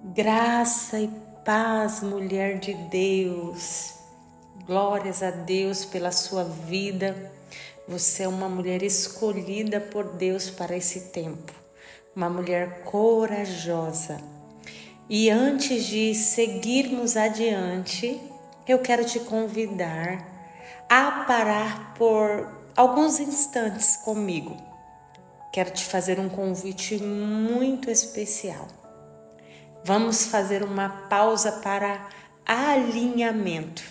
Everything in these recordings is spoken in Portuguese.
Graça e paz, mulher de Deus. Glórias a Deus pela sua vida. Você é uma mulher escolhida por Deus para esse tempo. Uma mulher corajosa. E antes de seguirmos adiante, eu quero te convidar a parar por alguns instantes comigo. Quero te fazer um convite muito especial. Vamos fazer uma pausa para alinhamento.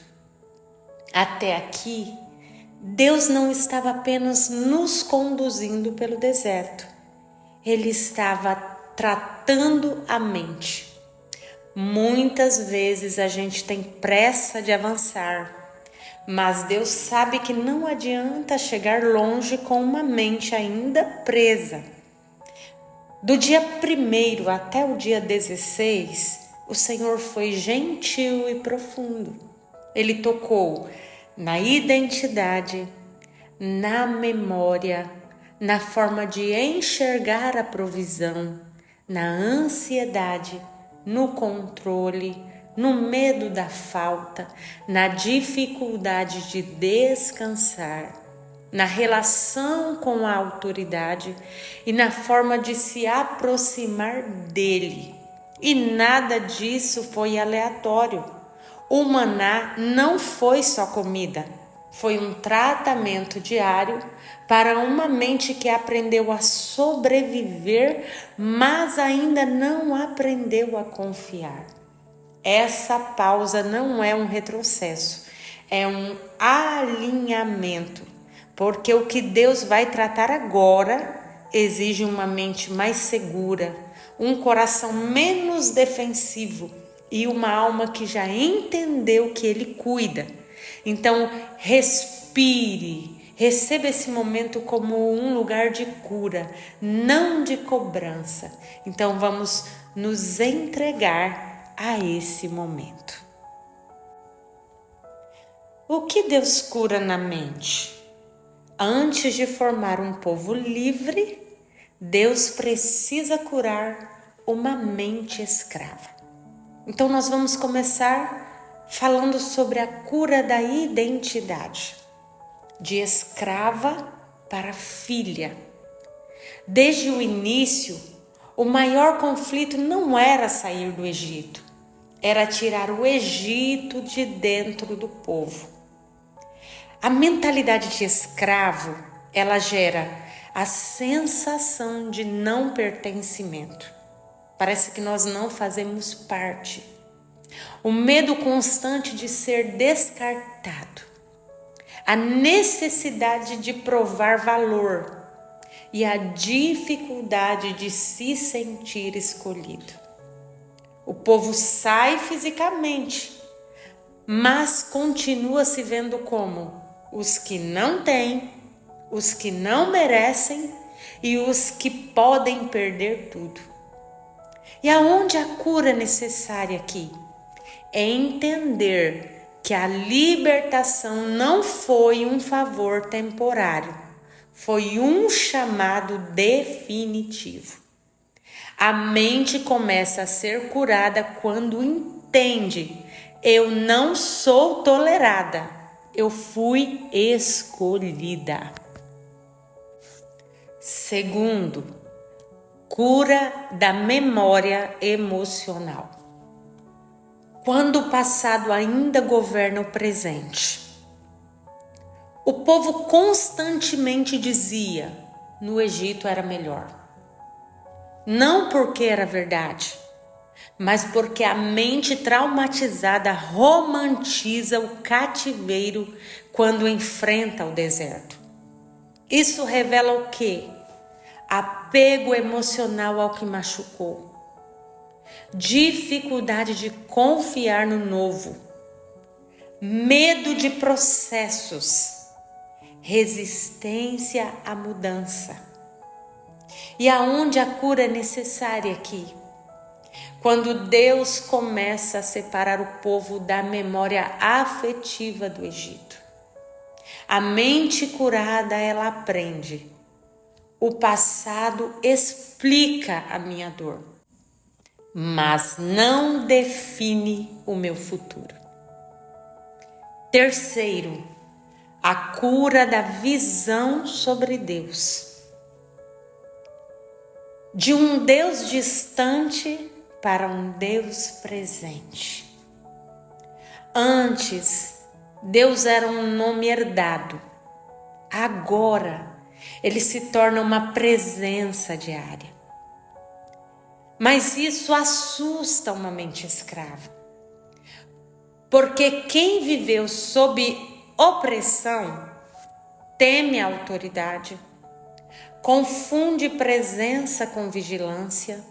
Até aqui, Deus não estava apenas nos conduzindo pelo deserto. Ele estava tratando a mente. Muitas vezes a gente tem pressa de avançar, mas Deus sabe que não adianta chegar longe com uma mente ainda presa. Do dia 1º até o dia 16, o Senhor foi gentil e profundo. Ele tocou na identidade, na memória, na forma de enxergar a provisão, na ansiedade, no controle, no medo da falta, na dificuldade de descansar, na relação com a autoridade e na forma de se aproximar dele. E nada disso foi aleatório. O maná não foi só comida, foi um tratamento diário para uma mente que aprendeu a sobreviver, mas ainda não aprendeu a confiar. Essa pausa não é um retrocesso, é um alinhamento. Porque o que Deus vai tratar agora exige uma mente mais segura, um coração menos defensivo e uma alma que já entendeu que Ele cuida. Então, respire, receba esse momento como um lugar de cura, não de cobrança. Então, vamos nos entregar a esse momento. O que Deus cura na mente? Antes de formar um povo livre, Deus precisa curar uma mente escrava. Então nós vamos começar falando sobre a cura da identidade, de escrava para filha. Desde o início, o maior conflito não era sair do Egito, era tirar o Egito de dentro do povo. A mentalidade de escravo, ela gera a sensação de não pertencimento. Parece que nós não fazemos parte. O medo constante de ser descartado. A necessidade de provar valor e a dificuldade de se sentir escolhido. O povo sai fisicamente, mas continua se vendo como os que não têm, os que não merecem e os que podem perder tudo. E aonde a cura é necessária aqui? É entender que a libertação não foi um favor temporário, foi um chamado definitivo. A mente começa a ser curada quando entende: eu não sou tolerada. Eu fui escolhida. Segundo, cura da memória emocional. Quando o passado ainda governa o presente. O povo constantemente dizia: no Egito era melhor. Não porque era verdade, mas porque a mente traumatizada romantiza o cativeiro quando enfrenta o deserto. Isso revela o quê? Apego emocional ao que machucou, dificuldade de confiar no novo, medo de processos, resistência à mudança. E aonde a cura é necessária aqui? Quando Deus começa a separar o povo da memória afetiva do Egito. A mente curada, ela aprende. O passado explica a minha dor. mas não define o meu futuro. Terceiro, a cura da visão sobre Deus. De um Deus distante para um Deus presente. Antes, Deus era um nome herdado. Agora, ele se torna uma presença diária. Mas isso assusta uma mente escrava. Porque quem viveu sob opressão teme a autoridade, confunde presença com vigilância,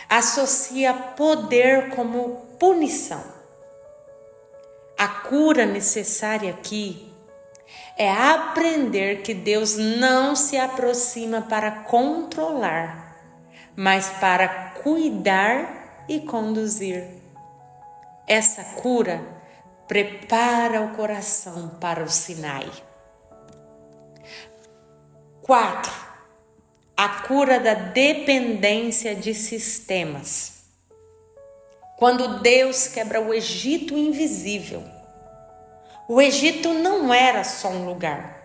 associa poder como punição. A cura necessária aqui é aprender que Deus não se aproxima para controlar, mas para cuidar e conduzir. Essa cura prepara o coração para o Sinai. 4. A cura da dependência de sistemas. Quando Deus quebra o Egito invisível, o Egito não era só um lugar,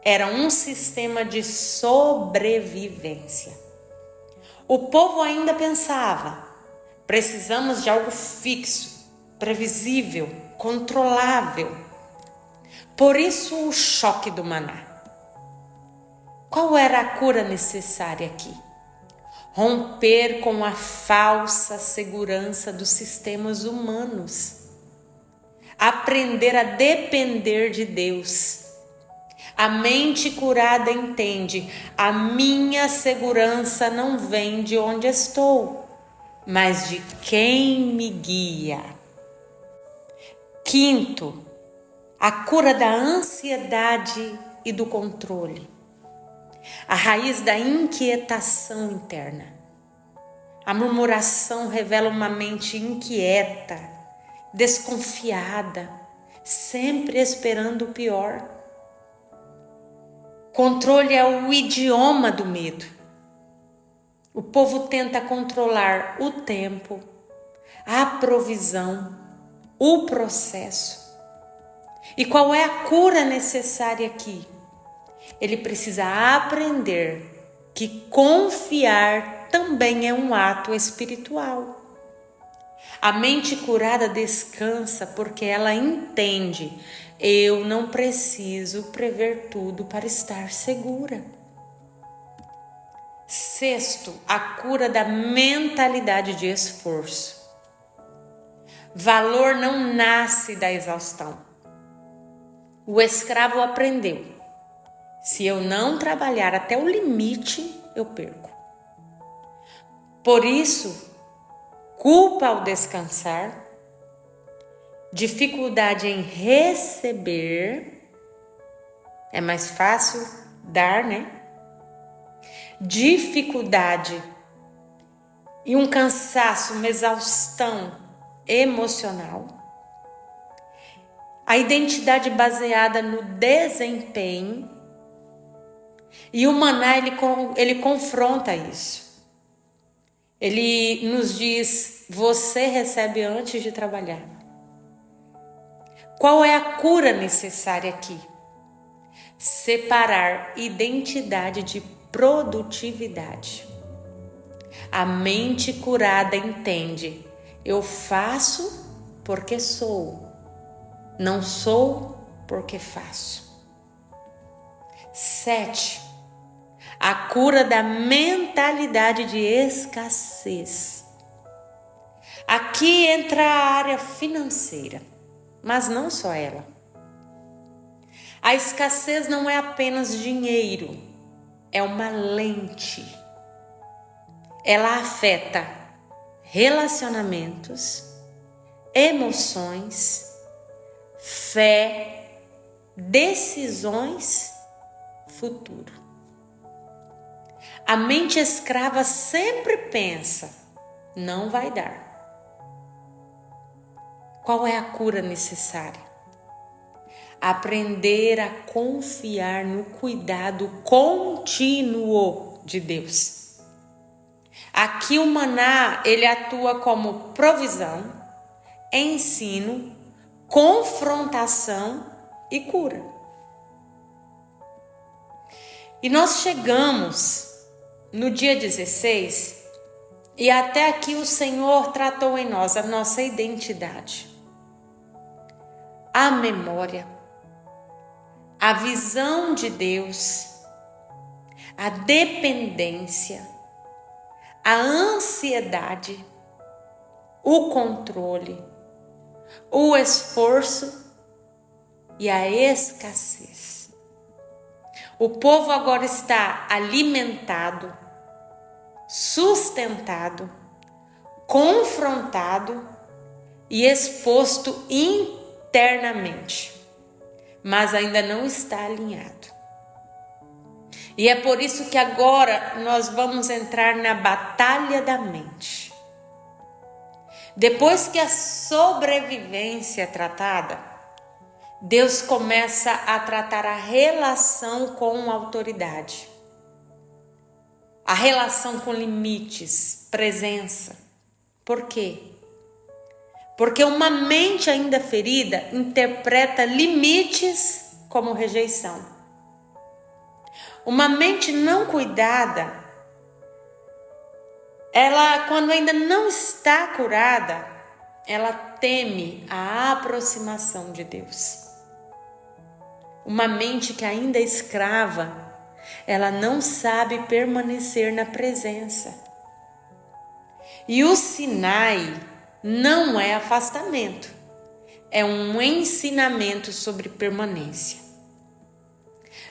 era um sistema de sobrevivência. O povo ainda pensava: precisamos de algo fixo, previsível, controlável. Por isso o choque do maná. Qual era a cura necessária aqui? Romper com a falsa segurança dos sistemas humanos. Aprender a depender de Deus. A mente curada entende: a minha segurança não vem de onde estou, mas de quem me guia. 5. A cura da ansiedade e do controle. A raiz da inquietação interna. A murmuração revela uma mente inquieta, desconfiada, sempre esperando o pior. Controle é o idioma do medo. O povo tenta controlar o tempo, a provisão, o processo. E qual é a cura necessária aqui? Ele precisa aprender que confiar também é um ato espiritual. A mente curada descansa porque ela entende: eu não preciso prever tudo para estar segura. 6. A cura da mentalidade de esforço. Valor não nasce da exaustão. O escravo aprendeu: se eu não trabalhar até o limite, eu perco. Por isso, culpa ao descansar, dificuldade em receber, é mais fácil dar, né? Dificuldade e um cansaço, uma exaustão emocional. A identidade baseada no desempenho. E o maná, ele confronta isso. Ele nos diz: você recebe antes de trabalhar. Qual é a cura necessária aqui? Separar identidade de produtividade. A mente curada entende: eu faço porque sou, não sou porque faço. 7. A cura da mentalidade de escassez. Aqui entra a área financeira, mas não só ela. A escassez não é apenas dinheiro, é uma lente. Ela afeta relacionamentos, emoções, fé, decisões, futuro. A mente escrava sempre pensa: não vai dar. Qual é a cura necessária? Aprender a confiar no cuidado contínuo de Deus. Aqui o maná, ele atua como provisão, ensino, confrontação e cura. E nós chegamos no dia 16 e até aqui o Senhor tratou em nós a nossa identidade, a memória, a visão de Deus, a dependência, a ansiedade, o controle, o esforço e a escassez. O povo agora está alimentado, sustentado, confrontado e exposto internamente, mas ainda não está alinhado. E é por isso que agora nós vamos entrar na batalha da mente. Depois que a sobrevivência é tratada, Deus começa a tratar a relação com a autoridade, a relação com limites, presença. Por quê? Porque uma mente ainda ferida interpreta limites como rejeição. Uma mente não cuidada, ela, quando ainda não está curada, ela teme a aproximação de Deus. Uma mente que ainda é escrava, ela não sabe permanecer na presença. E o Sinai não é afastamento, é um ensinamento sobre permanência.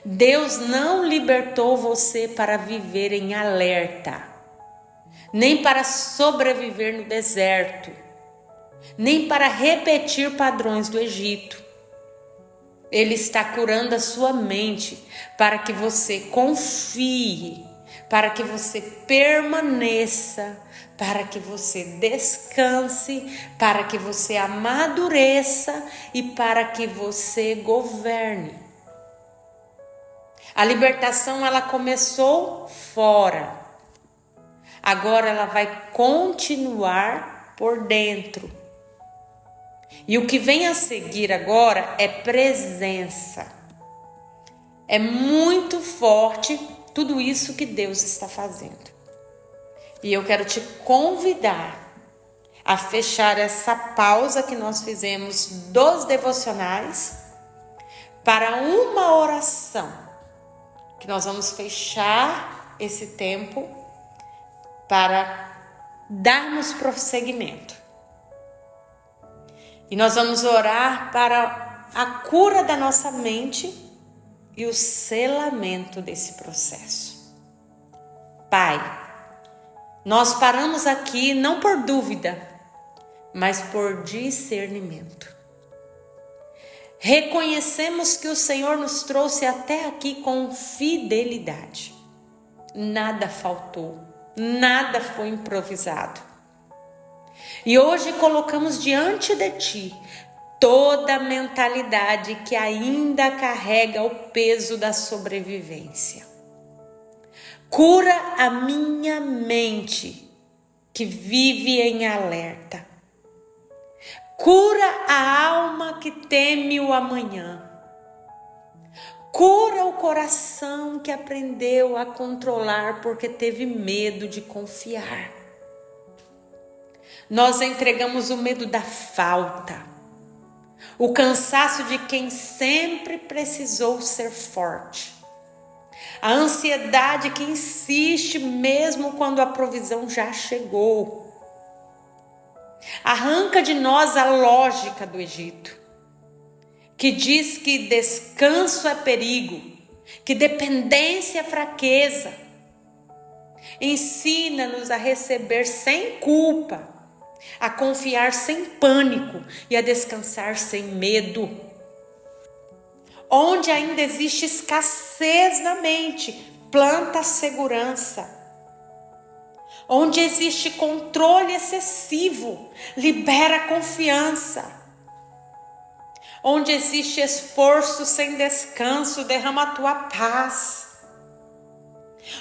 Deus não libertou você para viver em alerta, nem para sobreviver no deserto, nem para repetir padrões do Egito. Ele está curando a sua mente para que você confie, para que você permaneça, para que você descanse, para que você amadureça e para que você governe. A libertação, ela começou fora. Agora ela vai continuar por dentro. E o que vem a seguir agora é presença. É muito forte tudo isso que Deus está fazendo. E eu quero te convidar a fechar essa pausa que nós fizemos dos devocionais para uma oração. Que nós vamos fechar esse tempo para darmos prosseguimento. E nós vamos orar para a cura da nossa mente e o selamento desse processo. Pai, nós paramos aqui não por dúvida, mas por discernimento. Reconhecemos que o Senhor nos trouxe até aqui com fidelidade. Nada faltou, nada foi improvisado. E hoje colocamos diante de Ti toda a mentalidade que ainda carrega o peso da sobrevivência. Cura a minha mente que vive em alerta. Cura a alma que teme o amanhã. Cura o coração que aprendeu a controlar porque teve medo de confiar. Nós entregamos o medo da falta, o cansaço de quem sempre precisou ser forte, a ansiedade que insiste mesmo quando a provisão já chegou. Arranca de nós a lógica do Egito, que diz que descanso é perigo, que dependência é fraqueza. Ensina-nos a receber sem culpa, a confiar sem pânico e a descansar sem medo. Onde ainda existe escassez na mente, planta segurança. Onde existe controle excessivo, libera confiança. Onde existe esforço sem descanso, derrama a tua paz.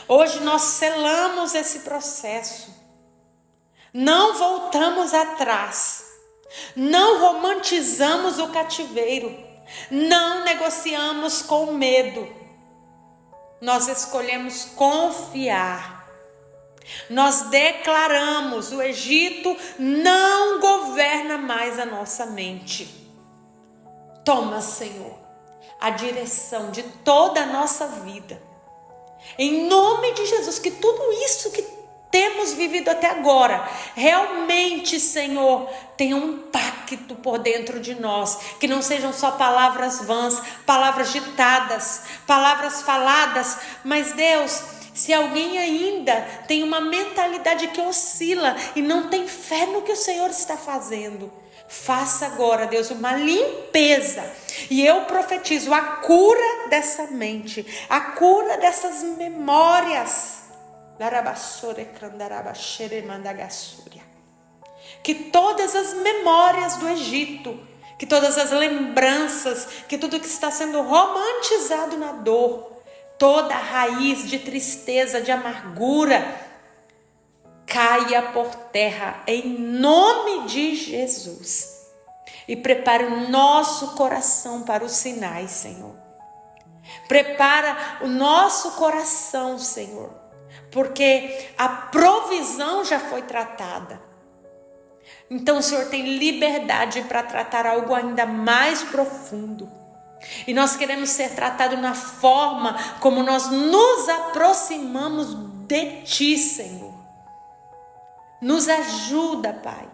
Hoje nós selamos esse processo Não voltamos atrás. Não romantizamos o cativeiro. Não negociamos com medo. Nós escolhemos confiar. Nós declaramos: o Egito não governa mais a nossa mente. Toma, Senhor, a direção de toda a nossa vida. Em nome de Jesus, que tudo isso que temos vivido até agora, realmente, Senhor, tenha um impacto por dentro de nós, que não sejam só palavras vãs, palavras ditadas, palavras faladas, mas Deus, se alguém ainda tem uma mentalidade que oscila e não tem fé no que o Senhor está fazendo, faça agora, Deus, uma limpeza. E eu profetizo a cura dessa mente, a cura dessas memórias. Que todas as memórias do Egito, que todas as lembranças, que tudo que está sendo romantizado na dor, toda a raiz de tristeza, de amargura, caia por terra em nome de Jesus. E prepare o nosso coração para os sinais, Senhor. Prepara o nosso coração, Senhor, porque a provisão já foi tratada. Então o Senhor tem liberdade para tratar algo ainda mais profundo. E nós queremos ser tratados na forma como nós nos aproximamos de Ti, Senhor. Nos ajuda, Pai,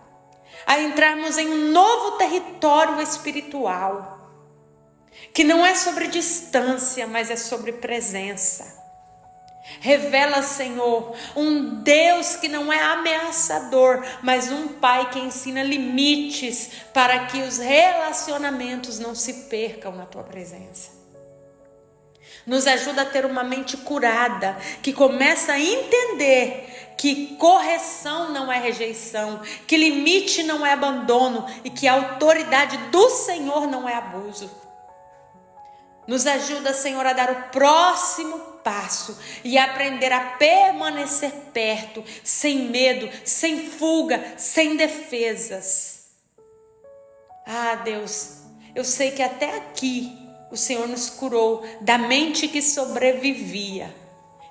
a entrarmos em um novo território espiritual, que não é sobre distância, mas é sobre presença. Revela, Senhor, um Deus que não é ameaçador, mas um Pai que ensina limites para que os relacionamentos não se percam na Tua presença. Nos ajuda a ter uma mente curada, que começa a entender que correção não é rejeição, que limite não é abandono e que a autoridade do Senhor não é abuso. Nos ajuda, Senhor, a dar o próximo passo e aprender a permanecer perto, sem medo, sem fuga, sem defesas. Ah, Deus, eu sei que até aqui o Senhor nos curou da mente que sobrevivia.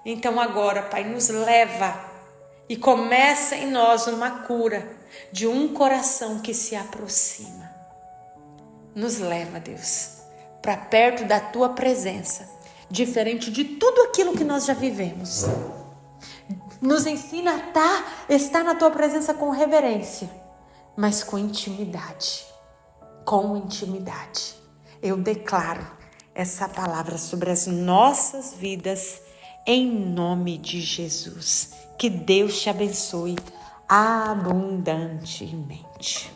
Então agora, Pai, nos leva e começa em nós uma cura de um coração que se aproxima. Nos leva, Deus, para perto da Tua presença, diferente de tudo aquilo que nós já vivemos. Nos ensina a estar na Tua presença com reverência, mas com intimidade. Com intimidade. Eu declaro essa palavra sobre as nossas vidas, em nome de Jesus. Que Deus te abençoe abundantemente.